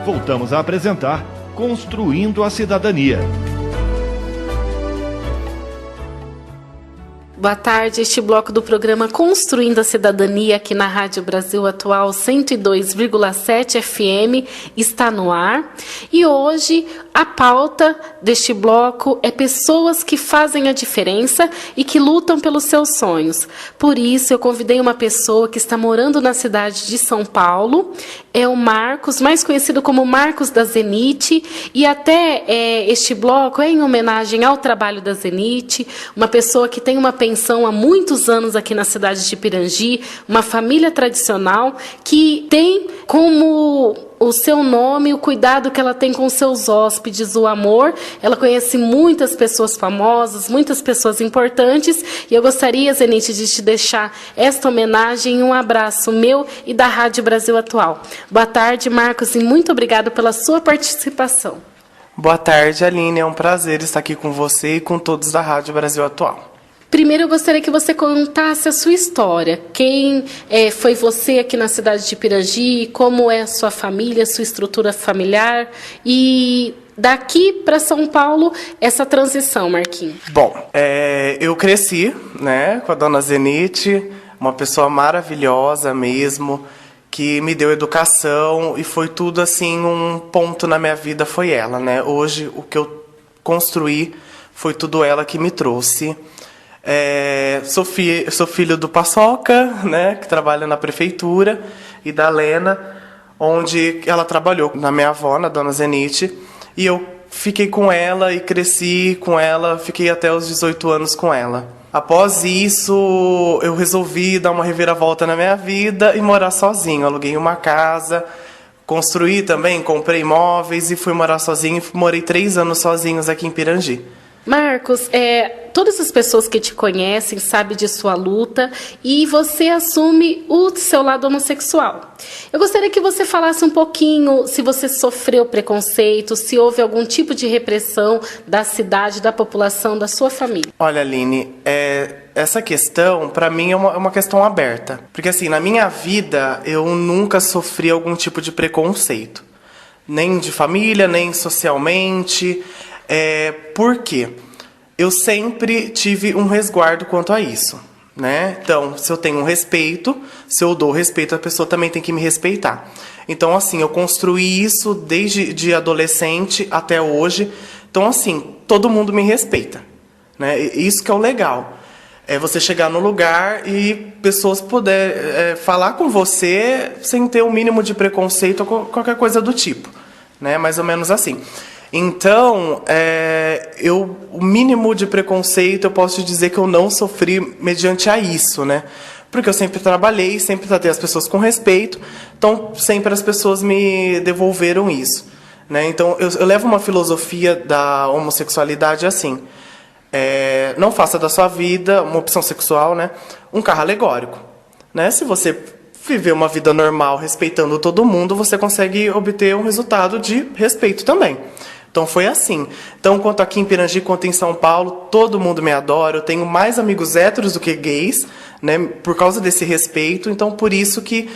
Voltamos a apresentar Construindo a Cidadania. Boa tarde, este bloco do programa Construindo a Cidadania aqui na Rádio Brasil Atual 102,7 FM está no ar. E hoje a pauta deste bloco é pessoas que fazem a diferença e que lutam pelos seus sonhos. Por isso eu convidei uma pessoa que está morando na cidade de São Paulo, é o Marcos, mais conhecido como Marcos da Zenit, e até este bloco é em homenagem ao trabalho da Zenit, uma pessoa que tem uma pensão há muitos anos aqui na cidade de Pirangi, uma família tradicional que tem como o seu nome, o cuidado que ela tem com seus hóspedes, o amor. Ela conhece muitas pessoas famosas, muitas pessoas importantes, e eu gostaria, Zenit, de te deixar esta homenagem e um abraço meu e da Rádio Brasil Atual. Boa tarde, Marcos, e muito obrigado pela sua participação. Boa tarde, Aline. É um prazer estar aqui com você e com todos da Rádio Brasil Atual. Primeiro, eu gostaria que você contasse a sua história. Quem foi você aqui na cidade de Pirangi, como é a sua família, a sua estrutura familiar, e daqui para São Paulo, essa transição, Marquinhos. Bom, eu cresci, né, com a dona Zenit, uma pessoa maravilhosa mesmo, que me deu educação, e foi tudo assim, um ponto na minha vida foi ela, né? Hoje, o que eu construí foi tudo ela que me trouxe. Sou filho do Paçoca, né, que trabalha na prefeitura, e da Lena, onde ela trabalhou na minha avó, na dona Zenit, e eu fiquei com ela e cresci com ela, fiquei até os 18 anos com ela. Após isso, eu resolvi dar uma reviravolta na minha vida e morar sozinho. Aluguei uma casa, construí também, comprei imóveis e fui morar sozinho. Morei 3 anos sozinhos aqui em Pirangi. Marcos, todas as pessoas que te conhecem sabem de sua luta e você assume o seu lado homossexual. Eu gostaria que você falasse um pouquinho se você sofreu preconceito, se houve algum tipo de repressão da cidade, da população, da sua família. Olha, Aline, essa questão, para mim, é uma questão aberta. Porque, assim, na minha vida, eu nunca sofri algum tipo de preconceito. Nem de família, nem socialmente. Por quê? Eu sempre tive um resguardo quanto a isso, né? Então, se eu tenho um respeito, se eu dou respeito, a pessoa também tem que me respeitar. Então, assim, eu construí isso desde de adolescente até hoje. Então, assim, todo mundo me respeita, né? Isso que é o legal. É você chegar no lugar e pessoas poderem falar com você sem ter o mínimo de preconceito ou qualquer coisa do tipo, né? Mais ou menos assim. Então, o mínimo de preconceito eu posso dizer que eu não sofri mediante a isso, né? Porque eu sempre trabalhei, sempre tratei as pessoas com respeito, então sempre as pessoas me devolveram isso, né? Então, eu levo uma filosofia da homossexualidade assim, não faça da sua vida, uma opção sexual, né, um carro alegórico, né? Se você viver uma vida normal, respeitando todo mundo, você consegue obter um resultado de respeito também. Então foi assim. Então, quanto aqui em Pirangi, quanto em São Paulo, todo mundo me adora. Eu tenho mais amigos héteros do que gays, né, por causa desse respeito. Então, por isso que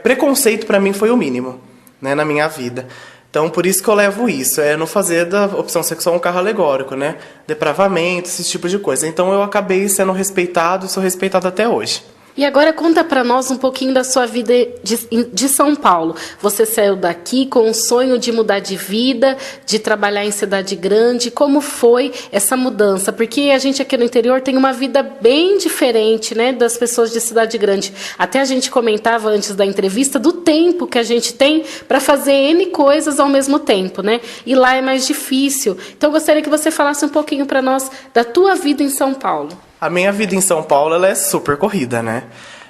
preconceito para mim foi o mínimo, né, na minha vida. Então, por isso que eu levo isso. Não fazer da opção sexual um carro alegórico, né? Depravamento, esse tipo de coisa. Então, eu acabei sendo respeitado e sou respeitado até hoje. E agora conta para nós um pouquinho da sua vida de São Paulo. Você saiu daqui com o sonho de mudar de vida, de trabalhar em cidade grande. Como foi essa mudança? Porque a gente aqui no interior tem uma vida bem diferente, né, das pessoas de cidade grande. Até a gente comentava antes da entrevista do tempo que a gente tem para fazer N coisas ao mesmo tempo, né? E lá é mais difícil. Então eu gostaria que você falasse um pouquinho para nós da tua vida em São Paulo. A minha vida em São Paulo ela é super corrida, né?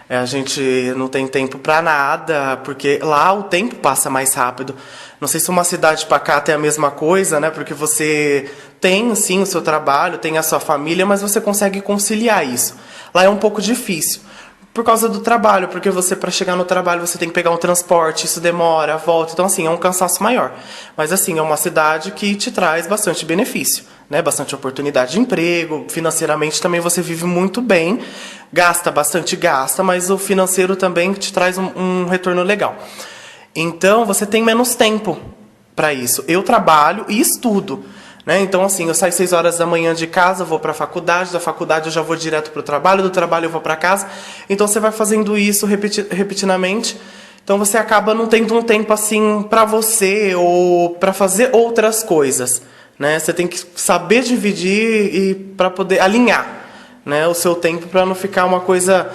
A gente não tem tempo pra nada, porque lá o tempo passa mais rápido. Não sei se uma cidade pra cá tem a mesma coisa, né? Porque você tem, sim, o seu trabalho, tem a sua família, mas você consegue conciliar isso. Lá é um pouco difícil. Por causa do trabalho, porque você, para chegar no trabalho, você tem que pegar um transporte, isso demora, volta. Então, assim, é um cansaço maior. Mas, assim, é uma cidade que te traz bastante benefício, né? Bastante oportunidade de emprego, financeiramente também você vive muito bem, gasta bastante, mas o financeiro também te traz um retorno legal. Então, você tem menos tempo para isso. Eu trabalho e estudo, né? Então, assim, eu saio 6 horas da manhã de casa, vou para a faculdade, da faculdade eu já vou direto para o trabalho, do trabalho eu vou para casa. Então, você vai fazendo isso repetidamente. Então, você acaba não tendo um tempo, assim, para você ou para fazer outras coisas, né? Você tem que saber dividir e para poder alinhar, né, o seu tempo para não ficar uma coisa...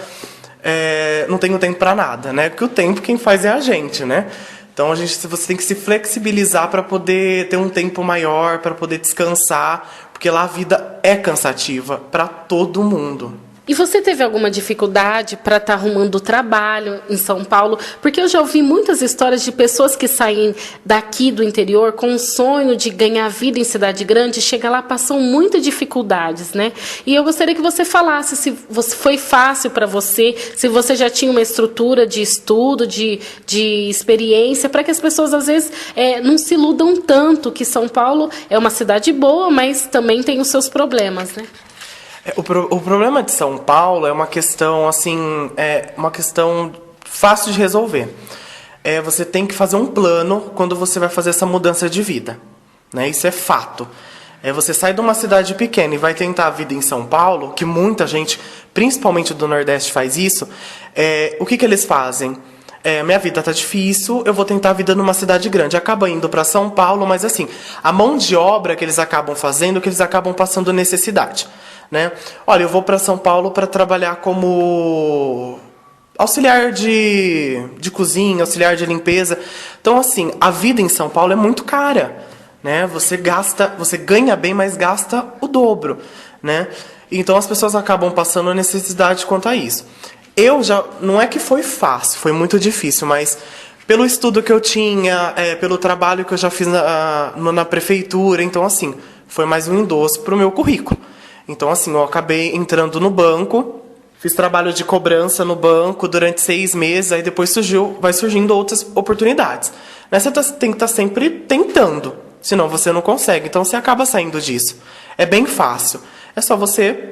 não tenho tempo para nada, né? Porque o tempo quem faz é a gente, né? Então você tem que se flexibilizar para poder ter um tempo maior, para poder descansar, porque lá a vida é cansativa para todo mundo. E você teve alguma dificuldade para estar arrumando trabalho em São Paulo? Porque eu já ouvi muitas histórias de pessoas que saem daqui do interior com o sonho de ganhar vida em cidade grande, chega lá, passam muitas dificuldades, né? E eu gostaria que você falasse se foi fácil para você, se você já tinha uma estrutura de estudo, de experiência, para que as pessoas, às vezes, não se iludam tanto, que São Paulo é uma cidade boa, mas também tem os seus problemas, né? O problema de São Paulo é uma questão, assim, uma questão fácil de resolver. Você tem que fazer um plano quando você vai fazer essa mudança de vida, né? Isso é fato. Você sai de uma cidade pequena e vai tentar a vida em São Paulo, que muita gente, principalmente do Nordeste, faz isso. O que eles fazem? Minha vida tá difícil, eu vou tentar a vida numa cidade grande. Acaba indo para São Paulo, mas assim, a mão de obra que eles acabam fazendo, que eles acabam passando necessidade, né? Olha, eu vou para São Paulo para trabalhar como auxiliar de cozinha, auxiliar de limpeza. Então, assim, a vida em São Paulo é muito cara, né? Você ganha bem, mas gasta o dobro, né? Então as pessoas acabam passando necessidade quanto a isso. Não é que foi fácil, foi muito difícil, mas pelo estudo que eu tinha, pelo trabalho que eu já fiz na prefeitura, então, assim, foi mais um endosso para o meu currículo. Então, assim, eu acabei entrando no banco, fiz trabalho de cobrança no banco durante 6 meses, aí depois vai surgindo outras oportunidades. Você tem que estar sempre tentando, senão você não consegue, então você acaba saindo disso. É bem fácil, é só você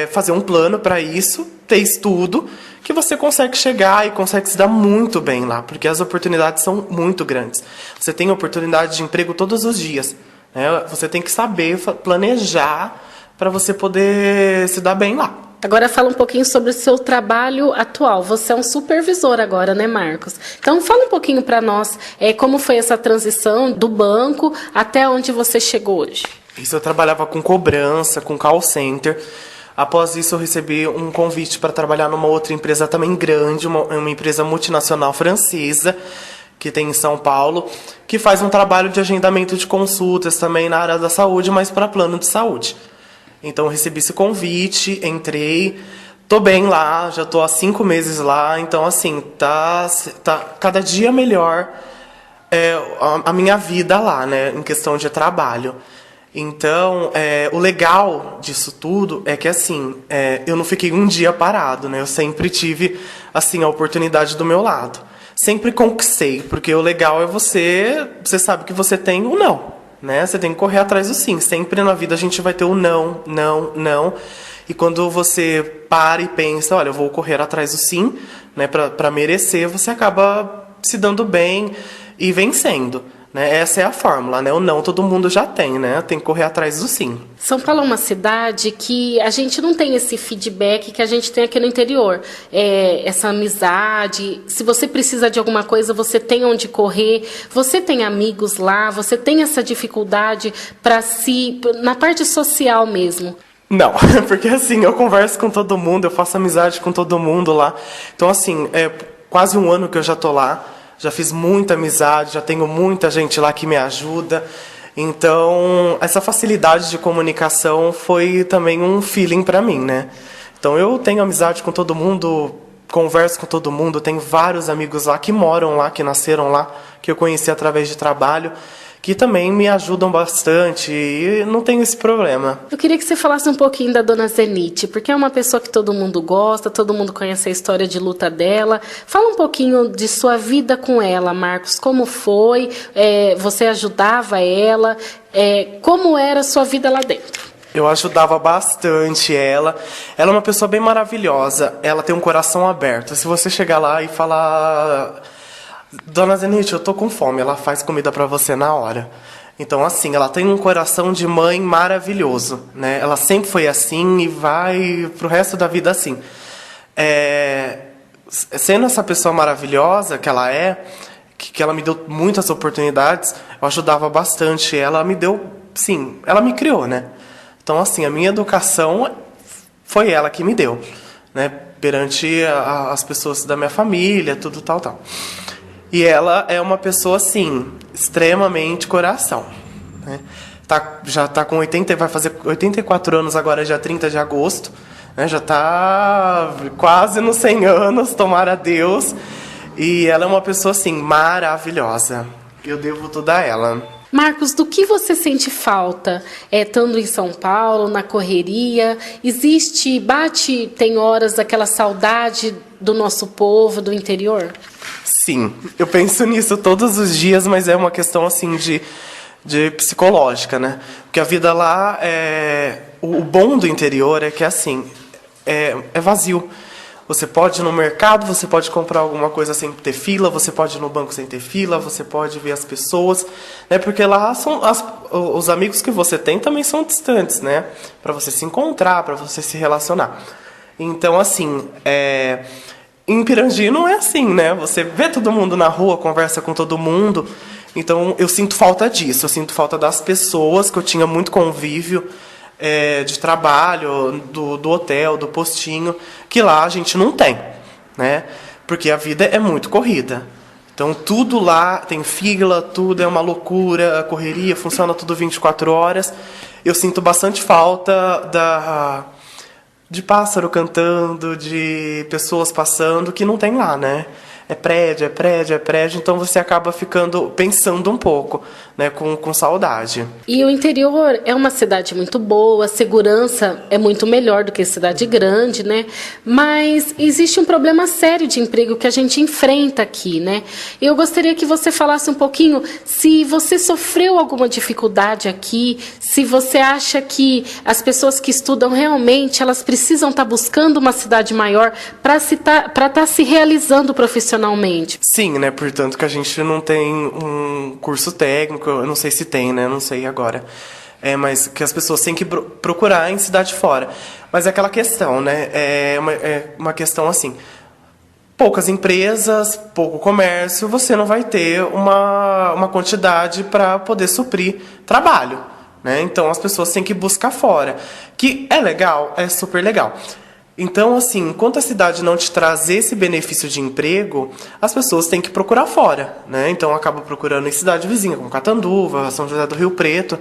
fazer um plano para isso, ter estudo, que você consegue chegar e consegue se dar muito bem lá, porque as oportunidades são muito grandes. Você tem oportunidade de emprego todos os dias, né? Você tem que saber planejar para você poder se dar bem lá. Agora fala um pouquinho sobre o seu trabalho atual. Você é um supervisor agora, né, Marcos? Então fala um pouquinho para nós como foi essa transição do banco até onde você chegou hoje. Isso, eu trabalhava com cobrança, com call center. Após isso eu recebi um convite para trabalhar numa outra empresa também grande, uma empresa multinacional francesa, que tem em São Paulo, que faz um trabalho de agendamento de consultas também na área da saúde, mas para plano de saúde. Então eu recebi esse convite, entrei, tô bem lá, já tô há 5 meses lá, então assim, tá cada dia melhor a minha vida lá, né, em questão de trabalho. Então, o legal disso tudo é que assim, eu não fiquei um dia parado, né, eu sempre tive assim, a oportunidade do meu lado. Sempre conquistei, porque o legal é você sabe que você tem o não. Né? Você tem que correr atrás do sim. Sempre na vida a gente vai ter o não, não, não. E quando você para e pensa, olha, eu vou correr atrás do sim, né, para merecer, você acaba se dando bem e vencendo. Né? Essa é a fórmula, né? O não todo mundo já tem, né? Tem que correr atrás do sim. São Paulo é uma cidade que a gente não tem esse feedback que a gente tem aqui no interior. Essa amizade, se você precisa de alguma coisa, você tem onde correr, você tem amigos lá, você tem essa dificuldade na parte social mesmo. Não, porque assim, eu converso com todo mundo, eu faço amizade com todo mundo lá. Então assim, quase 1 ano que eu já tô lá. Já fiz muita amizade, já tenho muita gente lá que me ajuda. Então, essa facilidade de comunicação foi também um feeling para mim, né? Então, eu tenho amizade com todo mundo, converso com todo mundo, tenho vários amigos lá que moram lá, que nasceram lá, que eu conheci através de trabalho, que também me ajudam bastante e não tenho esse problema. Eu queria que você falasse um pouquinho da dona Zenite, porque é uma pessoa que todo mundo gosta, todo mundo conhece a história de luta dela. Fala um pouquinho de sua vida com ela, Marcos. Como foi? Você ajudava ela? Como era a sua vida lá dentro? Eu ajudava bastante ela. Ela é uma pessoa bem maravilhosa. Ela tem um coração aberto. Se você chegar lá e falar... Dona Zenite, eu tô com fome, ela faz comida pra você na hora. Então, assim, ela tem um coração de mãe maravilhoso, né? Ela sempre foi assim e vai pro resto da vida assim. Sendo essa pessoa maravilhosa que ela é, que ela me deu muitas oportunidades, eu ajudava bastante. Ela me deu, sim, ela me criou, né? Então, assim, a minha educação foi ela que me deu, né? Perante as pessoas da minha família, tudo tal. E ela é uma pessoa, assim, extremamente coração, né? Já tá com 80, vai fazer 84 anos agora, dia 30 de agosto, né? Já tá quase nos 100 anos, tomara a Deus. E ela é uma pessoa, assim, maravilhosa. Eu devo tudo a ela. Marcos, do que você sente falta, estando em São Paulo, na correria? Tem horas aquela saudade do nosso povo, do interior? Sim, eu penso nisso todos os dias, mas é uma questão, assim, de psicológica, né? Porque a vida lá, o bom do interior é que, assim, é vazio. Você pode ir no mercado, você pode comprar alguma coisa sem ter fila, você pode ir no banco sem ter fila, você pode ver as pessoas, né? Porque lá os amigos que você tem também são distantes, né? Para você se encontrar, para você se relacionar. Então, assim, em Pirangi não é assim, né? Você vê todo mundo na rua, conversa com todo mundo. Então, eu sinto falta disso. Eu sinto falta das pessoas, que eu tinha muito convívio, de trabalho, do hotel, do postinho, que lá a gente não tem, né? Porque a vida é muito corrida. Então, tudo lá tem fila, tudo é uma loucura, a correria, funciona tudo 24 horas. Eu sinto bastante falta de pássaro cantando, de pessoas passando, que não tem lá, né? É prédio, então você acaba pensando um pouco, né, com saudade. E o interior é uma cidade muito boa, a segurança é muito melhor do que a cidade grande, né? Mas existe um problema sério de emprego que a gente enfrenta aqui, né? Eu gostaria que você falasse um pouquinho se você sofreu alguma dificuldade aqui, se você acha que as pessoas que estudam realmente, elas precisam estar buscando uma cidade maior para estar se realizando profissionalmente. Sim, né? Portanto que a gente não tem um curso técnico, eu não sei se tem, né? Não sei agora. Mas que as pessoas têm que procurar em cidade fora. Mas é aquela questão, né? É uma questão assim, poucas empresas, pouco comércio, você não vai ter uma quantidade para poder suprir trabalho, né? Então as pessoas têm que buscar fora. Que é legal, é super legal. Então, assim, enquanto a cidade não te trazer esse benefício de emprego, as pessoas têm que procurar fora, né? Então, acaba procurando em cidade vizinha, como Catanduva, São José do Rio Preto,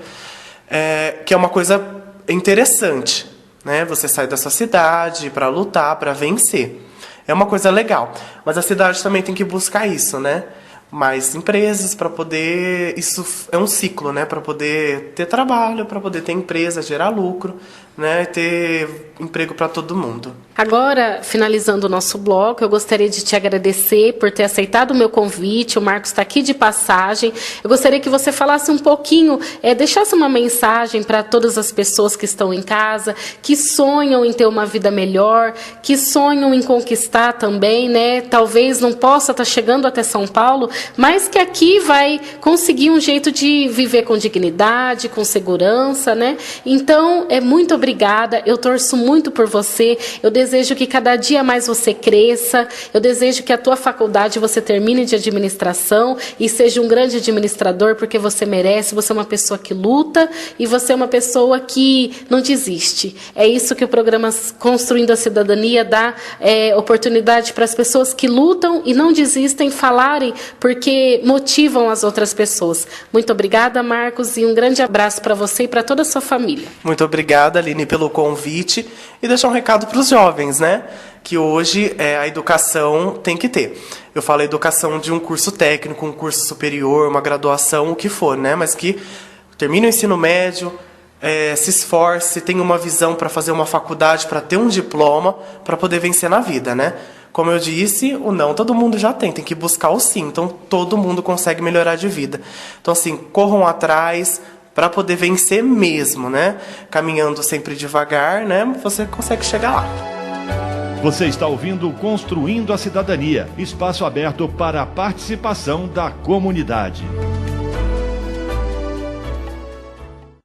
que é uma coisa interessante, né? Você sai da sua cidade para lutar, para vencer. É uma coisa legal. Mas a cidade também tem que buscar isso, né? Mais empresas para poder... Isso é um ciclo, né? Para poder ter trabalho, para poder ter empresa, gerar lucro, né? Ter emprego para todo mundo. Agora, finalizando o nosso bloco, eu gostaria de te agradecer por ter aceitado o meu convite. O Marcos está aqui de passagem. Eu gostaria que você falasse um pouquinho, deixasse uma mensagem para todas as pessoas que estão em casa, que sonham em ter uma vida melhor, que sonham em conquistar também, né? Talvez não possa estar chegando até São Paulo, mas que aqui vai conseguir um jeito de viver com dignidade, com segurança, né? Então, muito obrigada. Eu torço muito por você. Eu desejo que cada dia mais você cresça. Eu desejo que a tua faculdade você termine de administração e seja um grande administrador, porque você merece. Você é uma pessoa que luta e você é uma pessoa que não desiste. É isso que o programa Construindo a Cidadania dá oportunidade para as pessoas que lutam e não desistem falarem, porque motivam as outras pessoas. Muito obrigada, Marcos, e um grande abraço para você e para toda a sua família. Muito obrigada, Aline, pelo convite, e deixar um recado para os jovens, né? Que hoje a educação tem que ter. Eu falo a educação de um curso técnico, um curso superior, uma graduação, o que for, né? Mas que termine o ensino médio, se esforce, tenha uma visão para fazer uma faculdade, para ter um diploma, para poder vencer na vida, né? Como eu disse, o não todo mundo já tem que buscar o sim. Então, todo mundo consegue melhorar de vida. Então, assim, corram atrás para poder vencer mesmo, né? Caminhando sempre devagar, né? Você consegue chegar lá. Você está ouvindo Construindo a Cidadania, espaço aberto para a participação da comunidade.